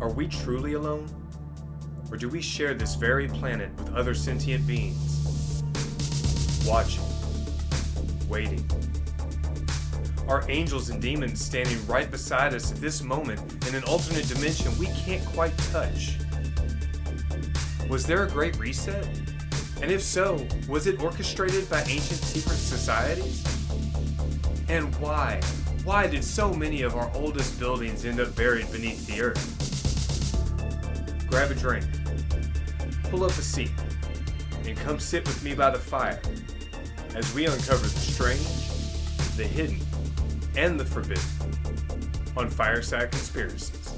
Are we truly alone? Or do we share this very planet with other sentient beings? Watching. Waiting. Are angels and demons standing right beside us at this moment in an alternate dimension we can't quite touch? Was there a great reset? And if so, was it orchestrated by ancient secret societies? And why? Why did so many of our oldest buildings end up buried beneath the earth? Grab a drink, pull up a seat, and come sit with me by the fire as we uncover the strange, the hidden, and the forbidden on Fireside Conspiracies.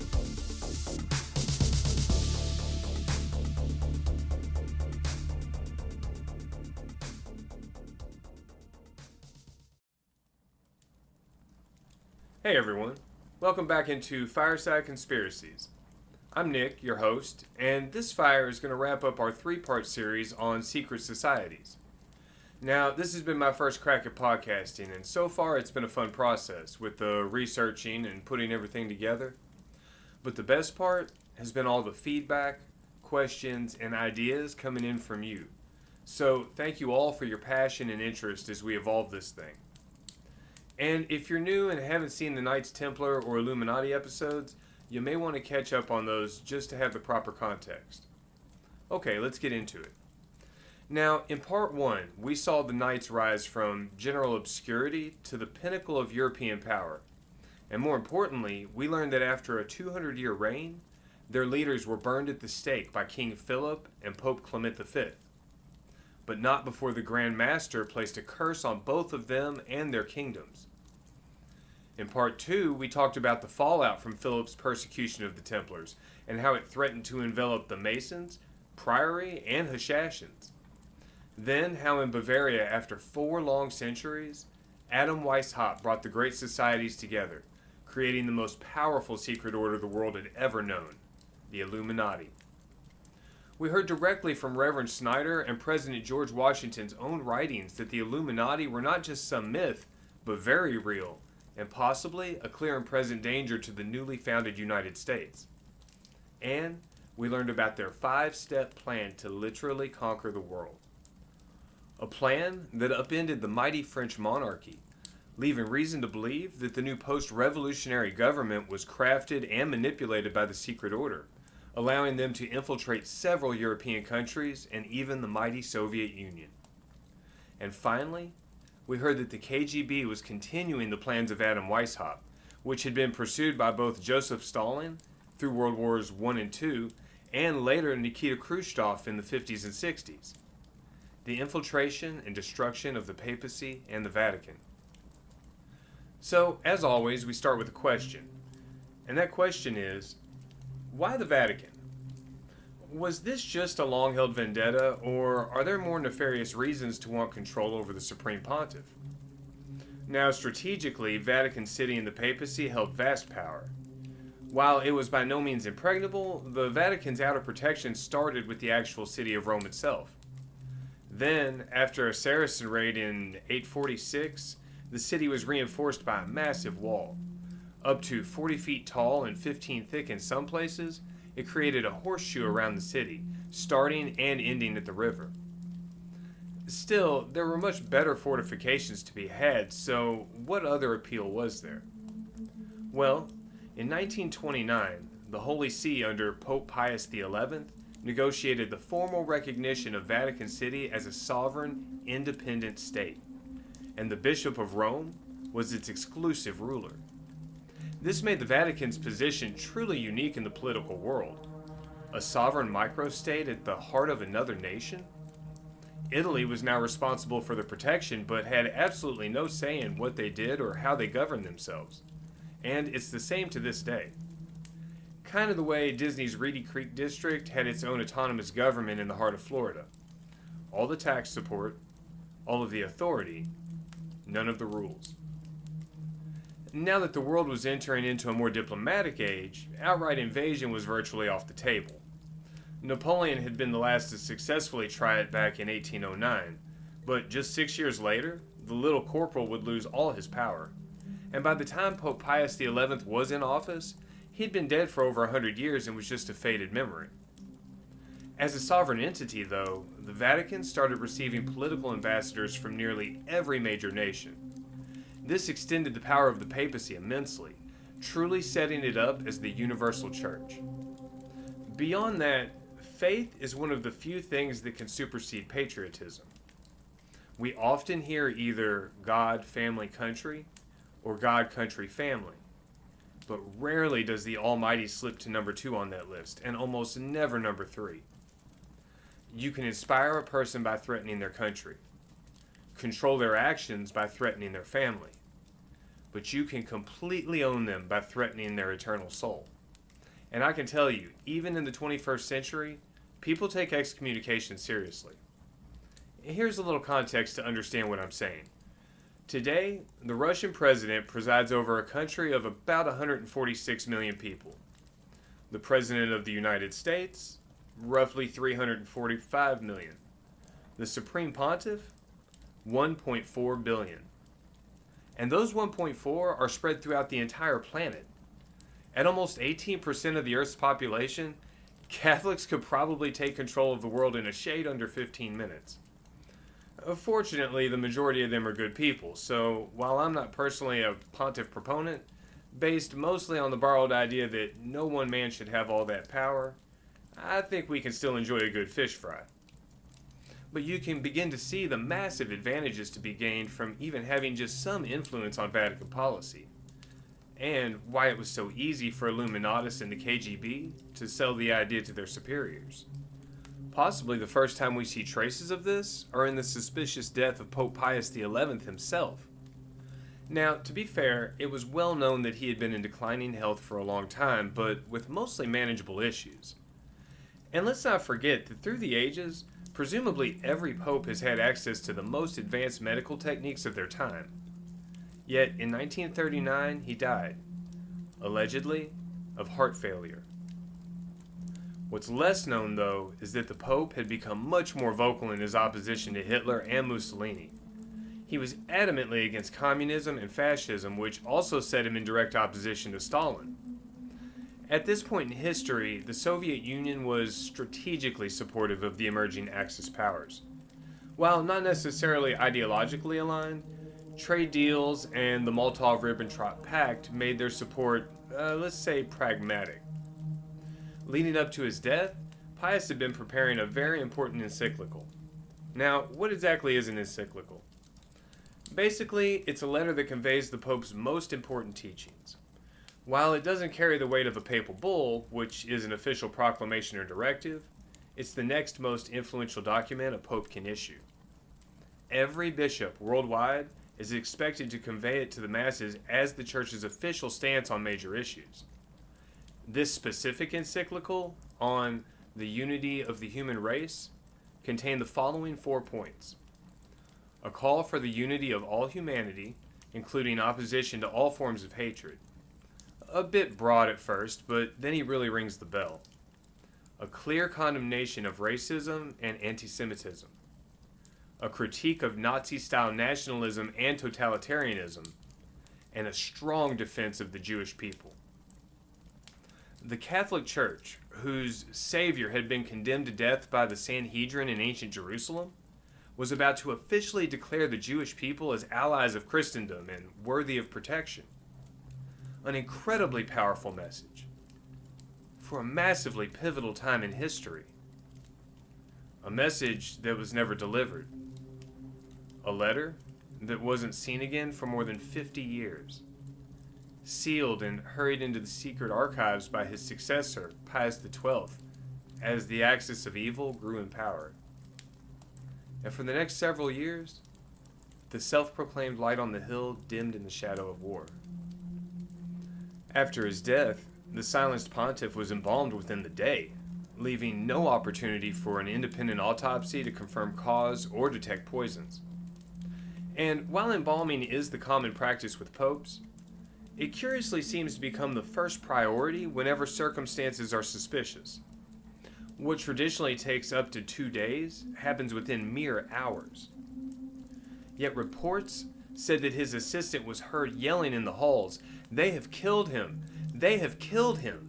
Hey everyone, welcome back into Fireside Conspiracies. I'm Nick, your host, and this fire is going to wrap up our three-part series on secret societies. Now, this has been my first crack at podcasting, and so far it's been a fun process with the researching and putting everything together. But the best part has been all the feedback, questions, and ideas coming in from you. So thank you all for your passion and interest as we evolve this thing. And if you're new and haven't seen the Knights Templar or Illuminati episodes, you may want to catch up on those just to have the proper context. Okay, let's get into it. Now, in part 1, we saw the Knights rise from general obscurity to the pinnacle of European power. And more importantly, we learned that after a 200-year reign, their leaders were burned at the stake by King Philip and Pope Clement V. But not before the Grand Master placed a curse on both of them and their kingdoms. In part 2, we talked about the fallout from Philip's persecution of the Templars and how it threatened to envelop the Masons, Priory, and Hashashins. Then how in Bavaria, after 4 long centuries, Adam Weishaupt brought the great societies together, creating the most powerful secret order the world had ever known, the Illuminati. We heard directly from Reverend Snyder and President George Washington's own writings that the Illuminati were not just some myth, but very real, and possibly a clear and present danger to the newly founded United States. And we learned about their 5-step plan to literally conquer the world. A plan that upended the mighty French monarchy, leaving reason to believe that the new post-revolutionary government was crafted and manipulated by the secret order, allowing them to infiltrate several European countries and even the mighty Soviet Union. And finally, we heard that the KGB was continuing the plans of Adam Weishaupt, which had been pursued by both Joseph Stalin through World Wars I and II, and later Nikita Khrushchev in the 50s and 60s. The infiltration and destruction of the papacy and the Vatican. So, as always, we start with a question. And that question is, why the Vatican? Was this just a long-held vendetta, or are there more nefarious reasons to want control over the Supreme Pontiff? Now, strategically, Vatican City and the papacy held vast power. While it was by no means impregnable, the Vatican's outer protection started with the actual city of Rome itself. Then, after a Saracen raid in 846, the city was reinforced by a massive wall. Up to 40 feet tall and 15 thick in some places, it created a horseshoe around the city, starting and ending at the river. Still, there were much better fortifications to be had, so what other appeal was there? Well, in 1929, the Holy See under Pope Pius XI negotiated the formal recognition of Vatican City as a sovereign, independent state, and the Bishop of Rome was its exclusive ruler. This made the Vatican's position truly unique in the political world. A sovereign microstate at the heart of another nation? Italy was now responsible for the protection, but had absolutely no say in what they did or how they governed themselves. And it's the same to this day. Kind of the way Disney's Reedy Creek District had its own autonomous government in the heart of Florida. All the tax support, all of the authority, none of the rules. Now that the world was entering into a more diplomatic age, outright invasion was virtually off the table. Napoleon had been the last to successfully try it back in 1809, but just 6 years later, the little corporal would lose all his power. And by the time Pope Pius XI was in office, He'd been dead for over 100 years and was just a faded memory. As a sovereign entity, though, the Vatican started receiving political ambassadors from nearly every major nation. This extended the power of the papacy immensely, truly setting it up as the universal church. Beyond that, faith is one of the few things that can supersede patriotism. We often hear either God, family, country, or God, country, family. But rarely does the Almighty slip to number 2 on that list, and almost never number 3. You can inspire a person by threatening their country, control their actions by threatening their family, but you can completely own them by threatening their eternal soul. And I can tell you, even in the 21st century, people take excommunication seriously. Here's a little context to understand what I'm saying. Today, the Russian president presides over a country of about 146 million people. The president of the United States, roughly 345 million. The Supreme Pontiff, 1.4 billion. And those 1.4 are spread throughout the entire planet. At almost 18% of the Earth's population, Catholics could probably take control of the world in a shade under 15 minutes. Fortunately, the majority of them are good people, so while I'm not personally a pontiff proponent, based mostly on the borrowed idea that no one man should have all that power, I think we can still enjoy a good fish fry. But you can begin to see the massive advantages to be gained from even having just some influence on Vatican policy, and why it was so easy for Illuminatis and the KGB to sell the idea to their superiors. Possibly the first time we see traces of this are in the suspicious death of Pope Pius XI himself. Now, to be fair, it was well known that he had been in declining health for a long time, but with mostly manageable issues. And let's not forget that through the ages, presumably every pope has had access to the most advanced medical techniques of their time. Yet, in 1939, he died, allegedly, of heart failure. What's less known, though, is that the Pope had become much more vocal in his opposition to Hitler and Mussolini. He was adamantly against communism and fascism, which also set him in direct opposition to Stalin. At this point in history, the Soviet Union was strategically supportive of the emerging Axis powers. While not necessarily ideologically aligned, trade deals and the Molotov-Ribbentrop Pact made their support, let's say, pragmatic. Leading up to his death, Pius had been preparing a very important encyclical. Now, what exactly is an encyclical? Basically, it's a letter that conveys the Pope's most important teachings. While it doesn't carry the weight of a papal bull, which is an official proclamation or directive, it's the next most influential document a Pope can issue. Every bishop worldwide is expected to convey it to the masses as the Church's official stance on major issues. This specific encyclical on the unity of the human race contained the following 4 points. A call for the unity of all humanity, including opposition to all forms of hatred. A bit broad at first, but then he really rings the bell. A clear condemnation of racism and anti-Semitism. A critique of Nazi-style nationalism and totalitarianism, and a strong defense of the Jewish people. The Catholic Church, whose Savior had been condemned to death by the Sanhedrin in ancient Jerusalem, was about to officially declare the Jewish people as allies of Christendom and worthy of protection. An incredibly powerful message for a massively pivotal time in history. A message that was never delivered. A letter that wasn't seen again for more than 50 years. Sealed and hurried into the secret archives by his successor, Pius XII, as the axis of evil grew in power. And for the next several years, the self-proclaimed light on the hill dimmed in the shadow of war. After his death, the silenced pontiff was embalmed within the day, leaving no opportunity for an independent autopsy to confirm cause or detect poisons. And while embalming is the common practice with popes, it curiously seems to become the first priority whenever circumstances are suspicious. What traditionally takes up to 2 days happens within mere hours. Yet reports said that his assistant was heard yelling in the halls, "They have killed him! They have killed him.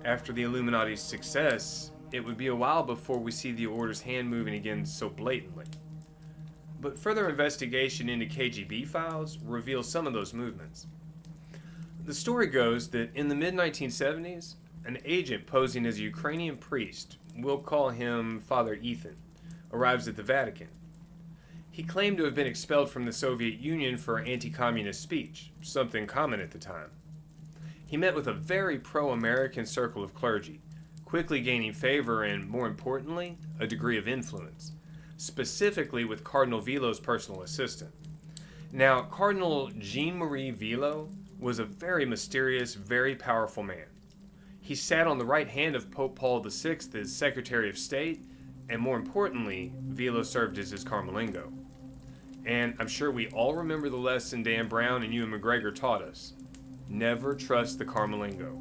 After the Illuminati's success, it would be a while before we see the Order's hand moving again so blatantly. But further investigation into KGB files reveals some of those movements. The story goes that in the mid-1970s, an agent posing as a Ukrainian priest, we'll call him Father Ethan, arrives at the Vatican. He claimed to have been expelled from the Soviet Union for anti-communist speech, something common at the time. He met with a very pro-American circle of clergy, quickly gaining favor and, more importantly, a degree of influence, specifically with Cardinal Vilo's personal assistant. Now, Cardinal Jean-Marie Vilo was a very mysterious, very powerful man. He sat on the right hand of Pope Paul VI as Secretary of State, and more importantly, Vilo served as his Carmelingo. And I'm sure we all remember the lesson Dan Brown and Ewan McGregor taught us. Never trust the Carmelingo.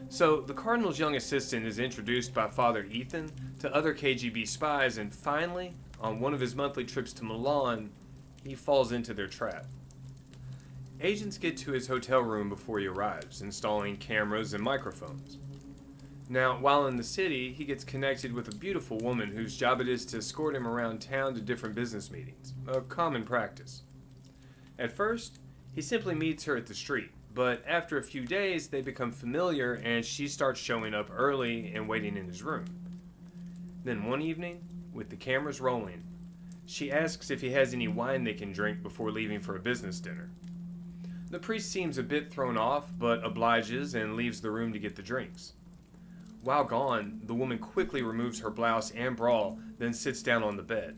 So, the Cardinal's young assistant is introduced by Father Ethan to other KGB spies, and finally, on one of his monthly trips to Milan, he falls into their trap. Agents get to his hotel room before he arrives, installing cameras and microphones. Now, while in the city, he gets connected with a beautiful woman whose job it is to escort him around town to different business meetings, a common practice. At first, he simply meets her at the street, but after a few days, they become familiar and she starts showing up early and waiting in his room. Then one evening, with the cameras rolling, she asks if he has any wine they can drink before leaving for a business dinner. The priest seems a bit thrown off, but obliges and leaves the room to get the drinks. While gone, the woman quickly removes her blouse and bra, then sits down on the bed.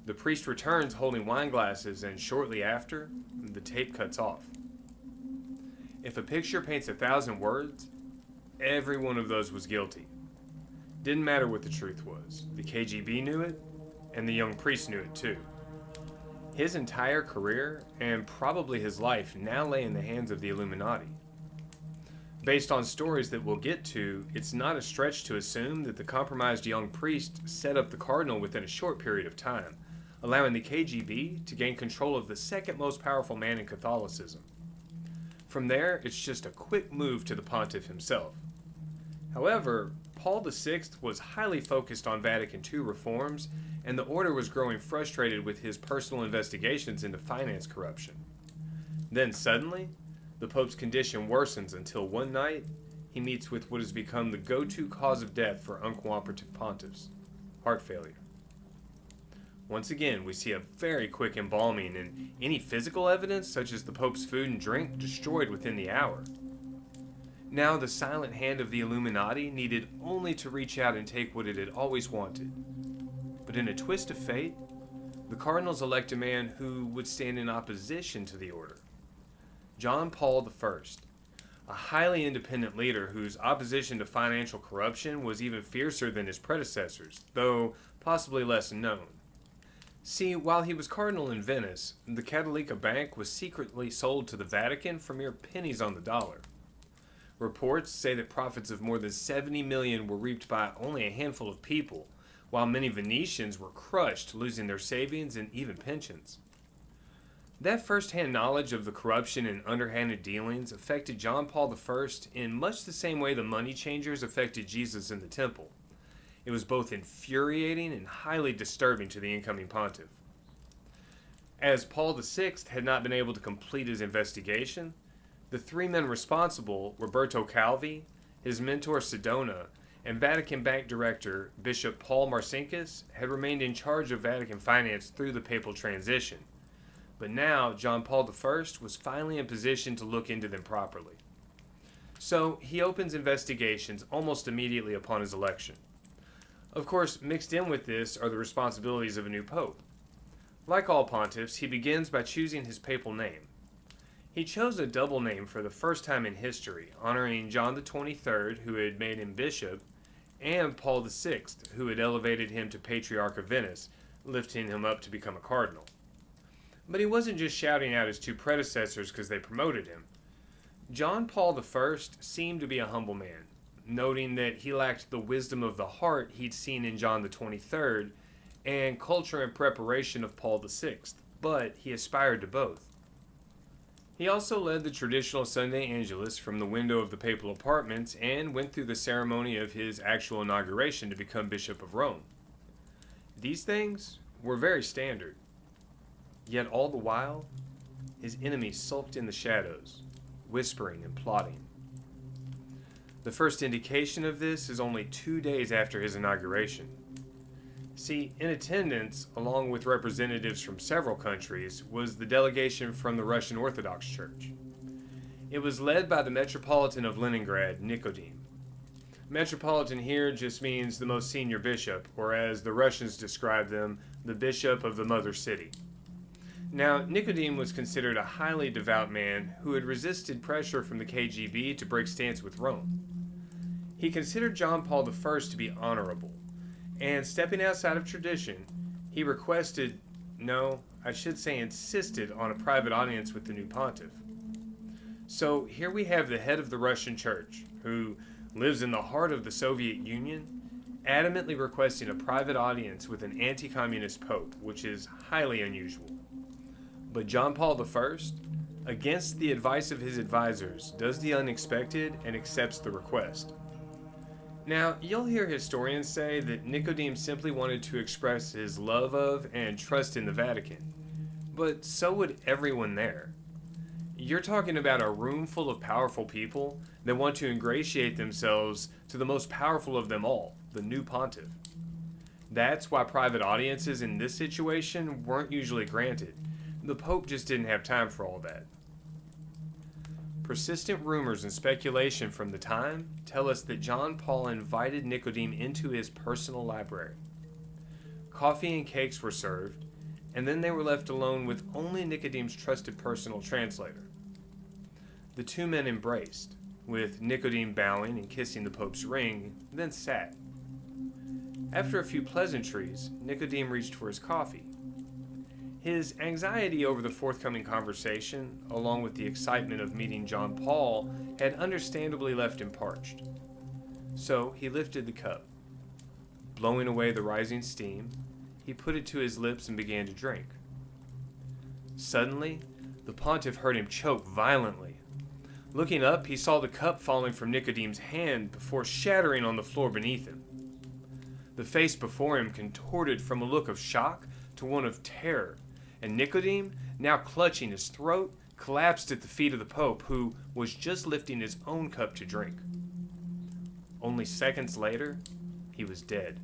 The priest returns holding wine glasses, and shortly after, the tape cuts off. If a picture paints 1,000 words, every one of those was guilty. Didn't matter what the truth was. The KGB knew it, and the young priest knew it too. His entire career, and probably his life, now lay in the hands of the Illuminati. Based on stories that we'll get to, it's not a stretch to assume that the compromised young priest set up the cardinal within a short period of time, allowing the KGB to gain control of the second most powerful man in Catholicism. From there, it's just a quick move to the pontiff himself. However, Paul VI was highly focused on Vatican II reforms, and the order was growing frustrated with his personal investigations into finance corruption. Then suddenly, the Pope's condition worsens until one night, he meets with what has become the go-to cause of death for uncooperative pontiffs: heart failure. Once again, we see a very quick embalming, and any physical evidence, such as the Pope's food and drink, destroyed within the hour. Now, the silent hand of the Illuminati needed only to reach out and take what it had always wanted. But in a twist of fate, the cardinals elect a man who would stand in opposition to the order. John Paul I, a highly independent leader whose opposition to financial corruption was even fiercer than his predecessors, though possibly less known. See, while he was cardinal in Venice, the Cattolica Bank was secretly sold to the Vatican for mere pennies on the dollar. Reports say that profits of more than 70 million were reaped by only a handful of people, while many Venetians were crushed, losing their savings and even pensions. That first-hand knowledge of the corruption and underhanded dealings affected John Paul I in much the same way the money changers affected Jesus in the temple. It was both infuriating and highly disturbing to the incoming pontiff. As Paul VI had not been able to complete his investigation, the three men responsible, Roberto Calvi, his mentor Sedona, and Vatican Bank Director Bishop Paul Marcinkus, had remained in charge of Vatican finance through the papal transition. But now, John Paul I was finally in position to look into them properly. So, he opens investigations almost immediately upon his election. Of course, mixed in with this are the responsibilities of a new pope. Like all pontiffs, he begins by choosing his papal name. He chose a double name for the first time in history, honoring John XXIII, who had made him bishop, and Paul VI, who had elevated him to Patriarch of Venice, lifting him up to become a cardinal. But he wasn't just shouting out his two predecessors because they promoted him. John Paul I seemed to be a humble man, noting that he lacked the wisdom of the heart he'd seen in John XXIII and culture and preparation of Paul VI, but he aspired to both. He also led the traditional Sunday Angelus from the window of the papal apartments and went through the ceremony of his actual inauguration to become Bishop of Rome. These things were very standard. Yet all the while, his enemies sulked in the shadows, whispering and plotting. The first indication of this is only 2 days after his inauguration. See, in attendance, along with representatives from several countries, was the delegation from the Russian Orthodox Church. It was led by the Metropolitan of Leningrad, Nicodim. Metropolitan here just means the most senior bishop, or as the Russians describe them, the bishop of the mother city. Now, Nicodim was considered a highly devout man who had resisted pressure from the KGB to break stance with Rome. He considered John Paul I to be honorable, and stepping outside of tradition, he requested, no, I should say insisted on a private audience with the new pontiff. So here we have the head of the Russian Church, who lives in the heart of the Soviet Union, adamantly requesting a private audience with an anti-communist pope, which is highly unusual. But John Paul I, against the advice of his advisors, does the unexpected and accepts the request. Now, you'll hear historians say that Nicodim simply wanted to express his love of and trust in the Vatican, but so would everyone there. You're talking about a room full of powerful people that want to ingratiate themselves to the most powerful of them all, the new pontiff. That's why private audiences in this situation weren't usually granted. The Pope just didn't have time for all that. Persistent rumors and speculation from the time tell us that John Paul invited Nicodim into his personal library. Coffee and cakes were served, and then they were left alone with only Nicodim's trusted personal translator. The two men embraced, with Nicodim bowing and kissing the Pope's ring, then sat. After a few pleasantries, Nicodim reached for his coffee. His anxiety over the forthcoming conversation, along with the excitement of meeting John Paul, had understandably left him parched. So he lifted the cup. Blowing away the rising steam, he put it to his lips and began to drink. Suddenly, the pontiff heard him choke violently. Looking up, he saw the cup falling from Nicodim's hand before shattering on the floor beneath him. The face before him contorted from a look of shock to one of terror, and Nicodim, now clutching his throat, collapsed at the feet of the Pope, who was just lifting his own cup to drink. Only seconds later, he was dead.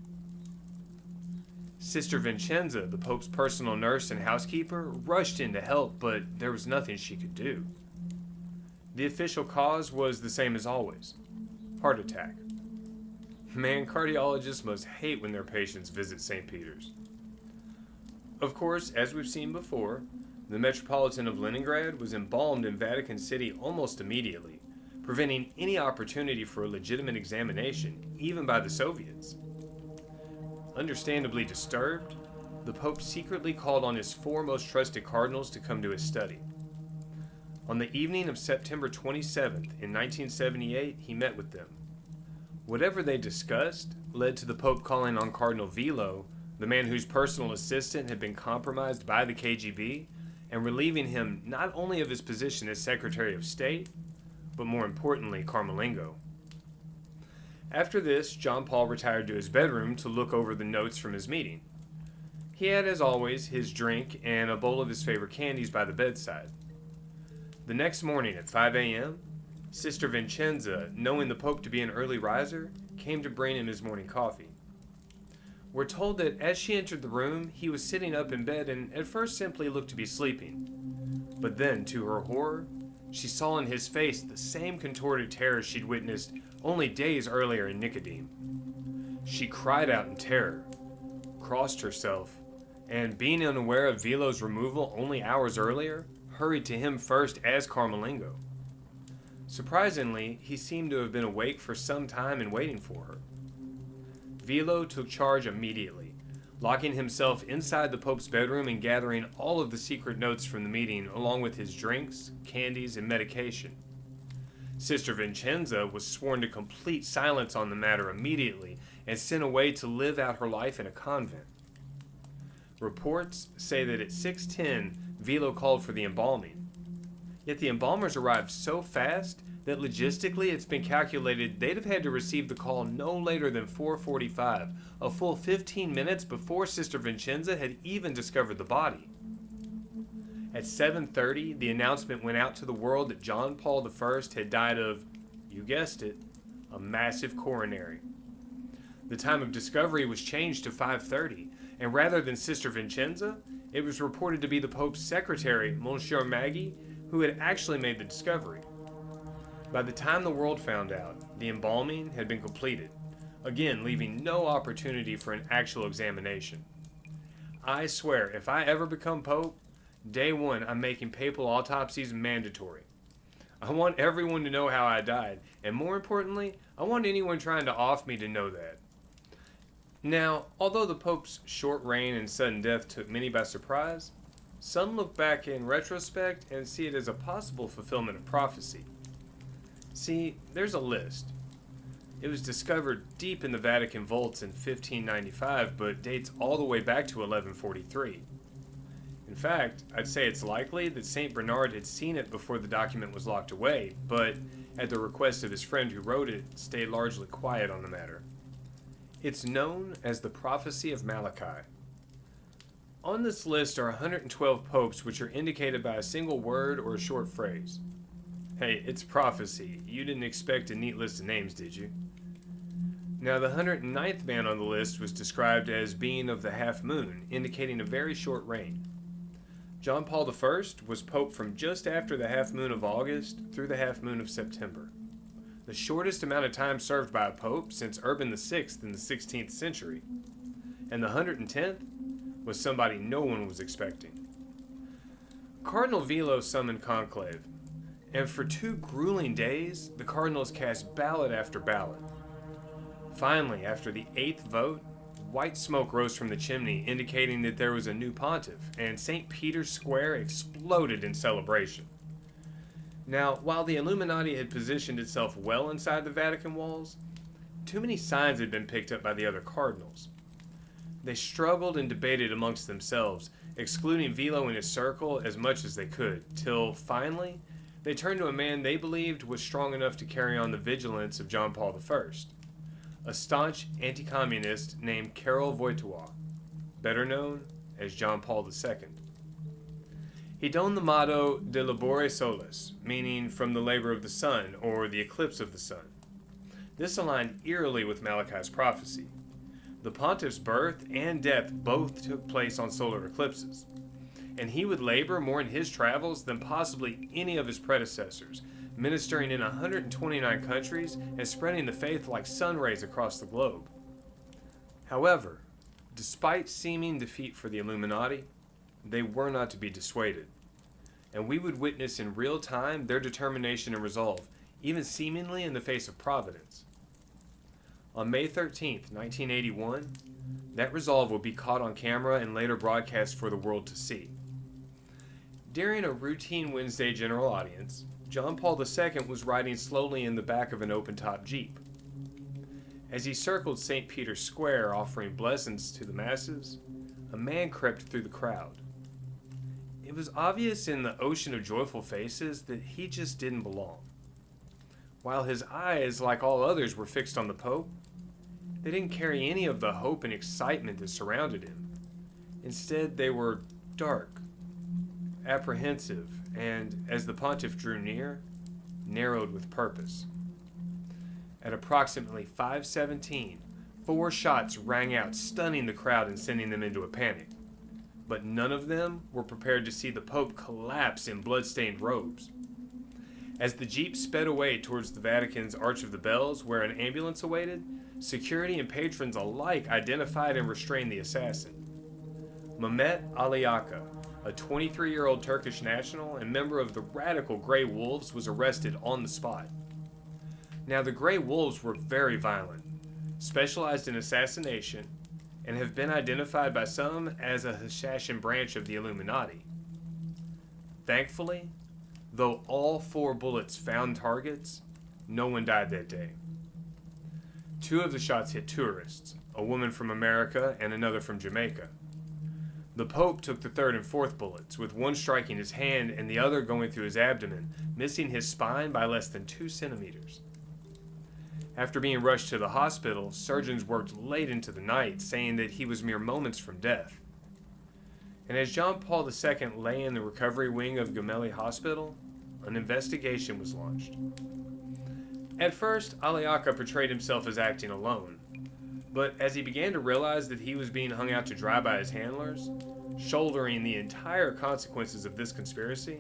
Sister Vincenza, the Pope's personal nurse and housekeeper, rushed in to help, but there was nothing she could do. The official cause was the same as always: heart attack. Man, cardiologists must hate when their patients visit St. Peter's. Of course, as we've seen before, the Metropolitan of Leningrad was embalmed in Vatican City almost immediately, preventing any opportunity for a legitimate examination, even by the Soviets. Understandably disturbed, the Pope secretly called on his 4 most trusted cardinals to come to his study. On the evening of September 27th in 1978, he met with them. Whatever they discussed led to the Pope calling on Cardinal Vilo, the man whose personal assistant had been compromised by the KGB, and relieving him not only of his position as Secretary of State, but more importantly, Camerlengo. After this, John Paul retired to his bedroom to look over the notes from his meeting. He had, as always, his drink and a bowl of his favorite candies by the bedside. The next morning at 5 a.m., Sister Vincenza, knowing the Pope to be an early riser, came to bring him his morning coffee. We're told that as she entered the room, he was sitting up in bed and at first simply looked to be sleeping. But then, to her horror, she saw in his face the same contorted terror she'd witnessed only days earlier in Nicodim. She cried out in terror, crossed herself, and being unaware of Vilo's removal only hours earlier, hurried to him first as Camerlengo. Surprisingly, he seemed to have been awake for some time and waiting for her. Vilo took charge immediately, locking himself inside the Pope's bedroom and gathering all of the secret notes from the meeting along with his drinks, candies, and medication. Sister Vincenza was sworn to complete silence on the matter immediately and sent away to live out her life in a convent. Reports say that at 6:10, Vilo called for the embalming. Yet the embalmers arrived so fast that logistically it's been calculated they'd have had to receive the call no later than 4:45, a full 15 minutes before Sister Vincenza had even discovered the body. At 7:30, the announcement went out to the world that John Paul I had died of, you guessed it, a massive coronary. The time of discovery was changed to 5:30, and rather than Sister Vincenza, it was reported to be the Pope's secretary, Monsieur Maggi, who had actually made the discovery. By the time the world found out, the embalming had been completed, again leaving no opportunity for an actual examination. I swear, if I ever become Pope, day one I'm making papal autopsies mandatory. I want everyone to know how I died, and more importantly, I want anyone trying to off me to know that. Now, although the Pope's short reign and sudden death took many by surprise, some look back in retrospect and see it as a possible fulfillment of prophecy. See, there's a list. It was discovered deep in the Vatican vaults in 1595, but dates all the way back to 1143. In fact, I'd say it's likely that St. Bernard had seen it before the document was locked away, but at the request of his friend who wrote it, stayed largely quiet on the matter. It's known as the Prophecy of Malachi. On this list are 112 popes which are indicated by a single word or a short phrase. Hey, it's prophecy. You didn't expect a neat list of names, did you? Now, the 109th man on the list was described as being of the half moon, indicating a very short reign. John Paul I was pope from just after the half moon of August through the half moon of September. The shortest amount of time served by a pope since Urban VI in the 16th century. And the 110th was somebody no one was expecting. Cardinal Velo summoned conclave, and for 2 grueling days, the cardinals cast ballot after ballot. Finally, after the 8th vote, white smoke rose from the chimney, indicating that there was a new pontiff, and St. Peter's Square exploded in celebration. Now, while the Illuminati had positioned itself well inside the Vatican walls, too many signs had been picked up by the other cardinals. They struggled and debated amongst themselves, excluding Velo and his circle as much as they could, till finally they turned to a man they believed was strong enough to carry on the vigilance of John Paul I, a staunch anti-communist named Karol Wojtyła, better known as John Paul II. He donned the motto De Labore Solis, meaning from the labor of the sun, or the eclipse of the sun. This aligned eerily with Malachi's prophecy. The pontiff's birth and death both took place on solar eclipses, and he would labor more in his travels than possibly any of his predecessors, ministering in 129 countries and spreading the faith like sun rays across the globe. However, despite seeming defeat for the Illuminati, they were not to be dissuaded, and we would witness in real time their determination and resolve, even seemingly in the face of providence. On May 13, 1981, that resolve would be caught on camera and later broadcast for the world to see. During a routine Wednesday general audience, John Paul II was riding slowly in the back of an open-top Jeep. As he circled St. Peter's Square offering blessings to the masses, a man crept through the crowd. It was obvious in the ocean of joyful faces that he just didn't belong. While his eyes, like all others, were fixed on the Pope, they didn't carry any of the hope and excitement that surrounded him. Instead, they were dark, apprehensive, and, as the pontiff drew near, narrowed with purpose. At approximately 5:17, 4 shots rang out, stunning the crowd and sending them into a panic. But none of them were prepared to see the Pope collapse in blood-stained robes. As the Jeep sped away towards the Vatican's Arch of the Bells, where an ambulance awaited, security and patrons alike identified and restrained the assassin. Mehmet Ali Aka, a 23-year-old Turkish national and member of the radical Grey Wolves, was arrested on the spot. Now, the Grey Wolves were very violent, specialized in assassination, and have been identified by some as a Hashashin branch of the Illuminati. Thankfully, though all 4 bullets found targets, no one died that day. 2 of the shots hit tourists, a woman from America and another from Jamaica. The Pope took the third and fourth bullets, with one striking his hand and the other going through his abdomen, missing his spine by less than 2 centimeters. After being rushed to the hospital, surgeons worked late into the night, saying that he was mere moments from death. And as John Paul II lay in the recovery wing of Gemelli Hospital, an investigation was launched. At first, Aliaka portrayed himself as acting alone, but as he began to realize that he was being hung out to dry by his handlers, shouldering the entire consequences of this conspiracy,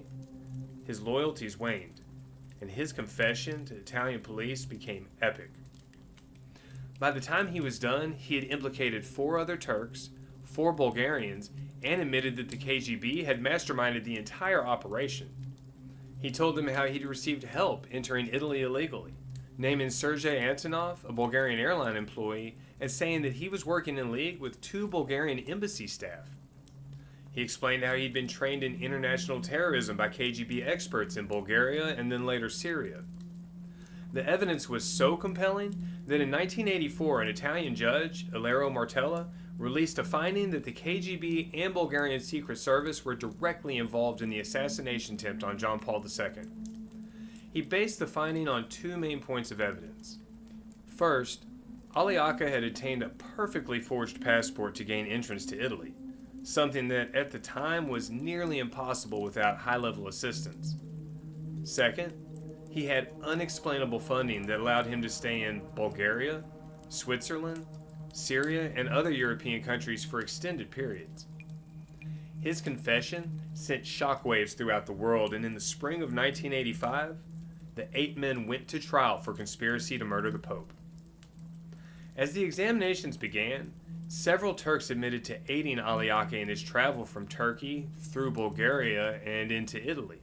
his loyalties waned, and his confession to Italian police became epic. By the time he was done, he had implicated 4 other Turks, 4 Bulgarians, and admitted that the KGB had masterminded the entire operation. He told them how he'd received help entering Italy illegally, naming Sergei Antonov, a Bulgarian airline employee, and saying that he was working in league with 2 Bulgarian embassy staff. He explained how he'd been trained in international terrorism by KGB experts in Bulgaria and then later Syria. The evidence was so compelling that in 1984 an Italian judge, Ilero Martella, released a finding that the KGB and Bulgarian Secret Service were directly involved in the assassination attempt on John Paul II. He based the finding on 2 main points of evidence. First, Aliaka had obtained a perfectly forged passport to gain entrance to Italy, something that at the time was nearly impossible without high-level assistance. Second, he had unexplainable funding that allowed him to stay in Bulgaria, Switzerland, Syria, and other European countries for extended periods. His confession sent shockwaves throughout the world, and in the spring of 1985, the 8 men went to trial for conspiracy to murder the Pope. As the examinations began, several Turks admitted to aiding Aliaka in his travel from Turkey through Bulgaria and into Italy.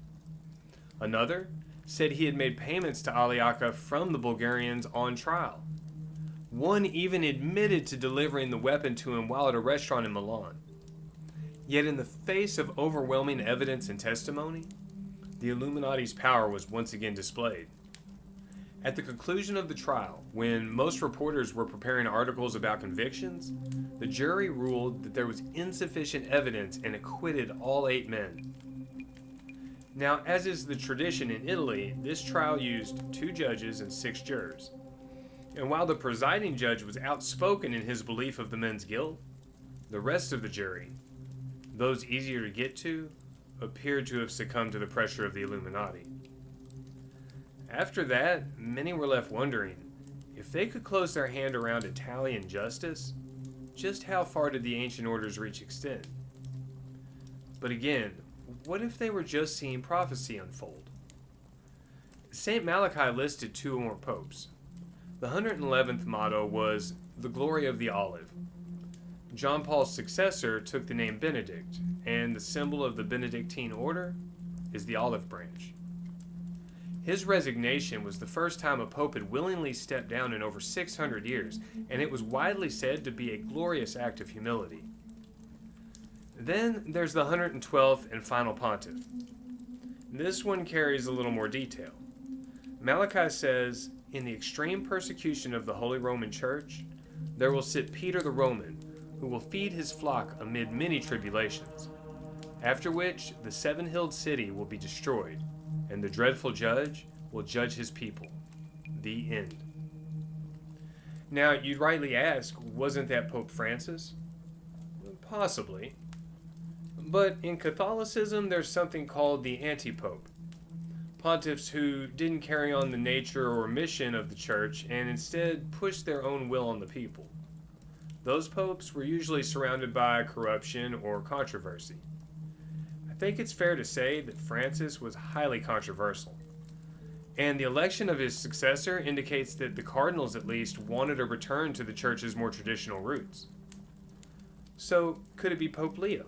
Another said he had made payments to Aliaka from the Bulgarians on trial. One even admitted to delivering the weapon to him while at a restaurant in Milan. Yet in the face of overwhelming evidence and testimony, the Illuminati's power was once again displayed. At the conclusion of the trial, when most reporters were preparing articles about convictions, the jury ruled that there was insufficient evidence and acquitted all 8 men. Now, as is the tradition in Italy, this trial used 2 judges and 6 jurors. And while the presiding judge was outspoken in his belief of the men's guilt, the rest of the jury, those easier to get to, appeared to have succumbed to the pressure of the Illuminati. After that, many were left wondering, if they could close their hand around Italian justice, just how far did the ancient order's reach extend? But again, what if they were just seeing prophecy unfold? St. Malachi listed 2 more popes. The 111th motto was the glory of the olive. John Paul's successor took the name Benedict, and the symbol of the Benedictine order is the olive branch. His resignation was the first time a pope had willingly stepped down in over 600 years, and it was widely said to be a glorious act of humility. Then there's the 112th and final pontiff. This one carries a little more detail. Malachi says, "In the extreme persecution of the Holy Roman Church, there will sit Peter the Roman, who will feed his flock amid many tribulations, after which the 7-hilled city will be destroyed, and the dreadful judge will judge his people." The end. Now, you'd rightly ask, wasn't that Pope Francis? Possibly. But in Catholicism, there's something called the anti-pope. Pontiffs who didn't carry on the nature or mission of the church and instead pushed their own will on the people. Those popes were usually surrounded by corruption or controversy. I think it's fair to say that Francis was highly controversial. And the election of his successor indicates that the cardinals at least wanted a return to the church's more traditional roots. So, could it be Pope Leo?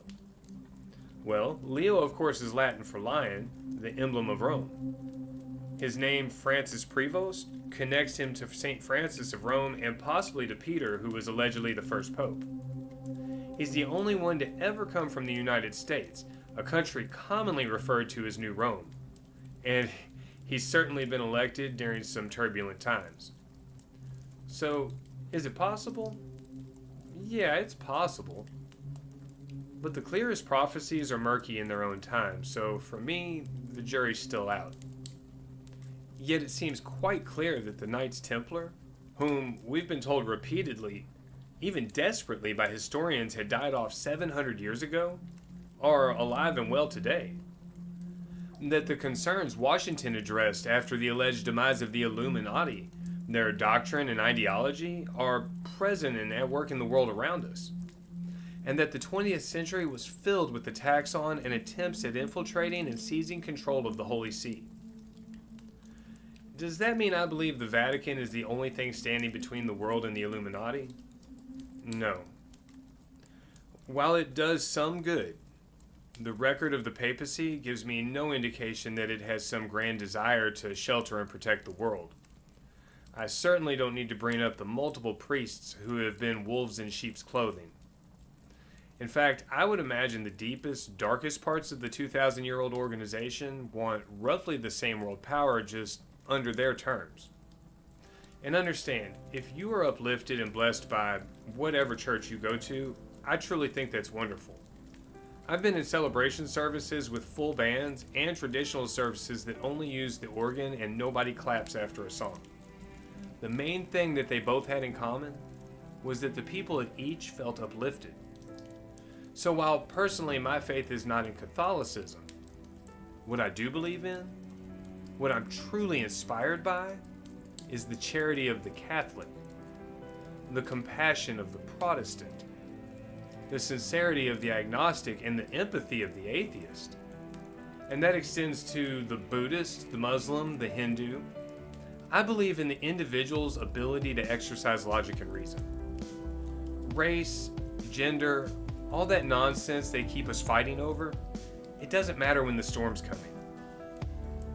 Well, Leo of course is Latin for lion, the emblem of Rome. His name, Francis Prevost, connects him to St. Francis of Rome and possibly to Peter, who was allegedly the first pope. He's the only one to ever come from the United States, a country commonly referred to as New Rome. And he's certainly been elected during some turbulent times. So, is it possible? Yeah, it's possible. But the clearest prophecies are murky in their own time, so for me, the jury's still out. Yet it seems quite clear that the Knights Templar, whom we've been told repeatedly, even desperately by historians, had died off 700 years ago, are alive and well today. That the concerns Washington addressed after the alleged demise of the Illuminati, their doctrine and ideology, are present and at work in the world around us. And that the 20th century was filled with attacks on and attempts at infiltrating and seizing control of the Holy See. Does that mean I believe the Vatican is the only thing standing between the world and the Illuminati? No. While it does some good, the record of the papacy gives me no indication that it has some grand desire to shelter and protect the world. I certainly don't need to bring up the multiple priests who have been wolves in sheep's clothing. In fact, I would imagine the deepest, darkest parts of the 2,000-year-old organization want roughly the same world power, just under their terms. And understand, if you are uplifted and blessed by whatever church you go to, I truly think that's wonderful. I've been in celebration services with full bands and traditional services that only use the organ and nobody claps after a song. The main thing that they both had in common was that the people at each felt uplifted. So while personally my faith is not in Catholicism, what I do believe in, what I'm truly inspired by, is the charity of the Catholic, the compassion of the Protestant, the sincerity of the agnostic, and the empathy of the atheist. And that extends to the Buddhist, the Muslim, the Hindu. I believe in the individual's ability to exercise logic and reason. Race, gender, all that nonsense they keep us fighting over, it doesn't matter when the storm's coming.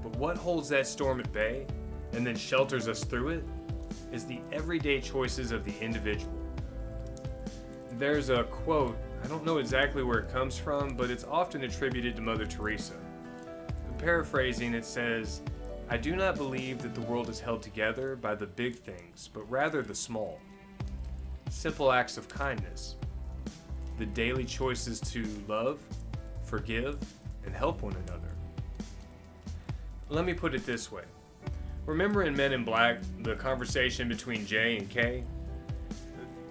But what holds that storm at bay and then shelters us through it is the everyday choices of the individual. There's a quote, I don't know exactly where it comes from, but it's often attributed to Mother Teresa. Paraphrasing, it says, "I do not believe that the world is held together by the big things, but rather the small. Simple acts of kindness. The daily choices to love, forgive, and help one another." Let me put it this way. Remember in Men in Black, the conversation between Jay and Kay?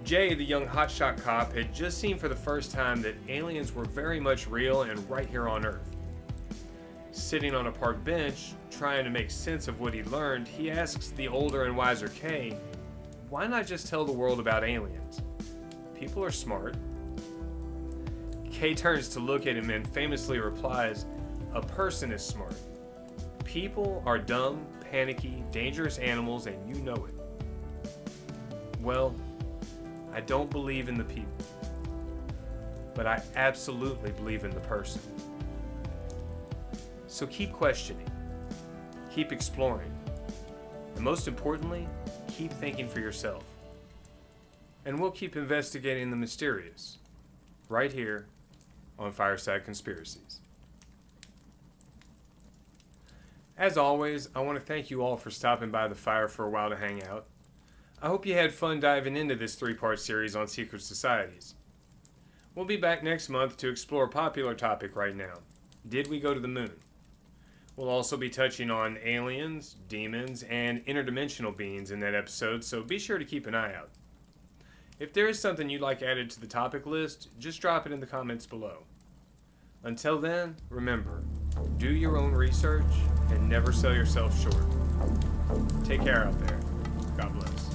Jay, the young hotshot cop, had just seen for the first time that aliens were very much real and right here on Earth. Sitting on a park bench, trying to make sense of what he learned, he asks the older and wiser Kay, why not just tell the world about aliens? People are smart. Kay turns to look at him and famously replies, a person is smart. People are dumb, panicky, dangerous animals, and you know it. Well, I don't believe in the people, but I absolutely believe in the person. So keep questioning, keep exploring, and most importantly, keep thinking for yourself. And we'll keep investigating the mysterious, right here on Fireside Conspiracies. As always, I want to thank you all for stopping by the fire for a while to hang out. I hope you had fun diving into this 3-part series on secret societies. We'll be back next month to explore a popular topic right now. Did we go to the moon? We'll also be touching on aliens, demons, and interdimensional beings in that episode, so be sure to keep an eye out. If there is something you'd like added to the topic list, just drop it in the comments below. Until then, remember, do your own research and never sell yourself short. Take care out there. God bless.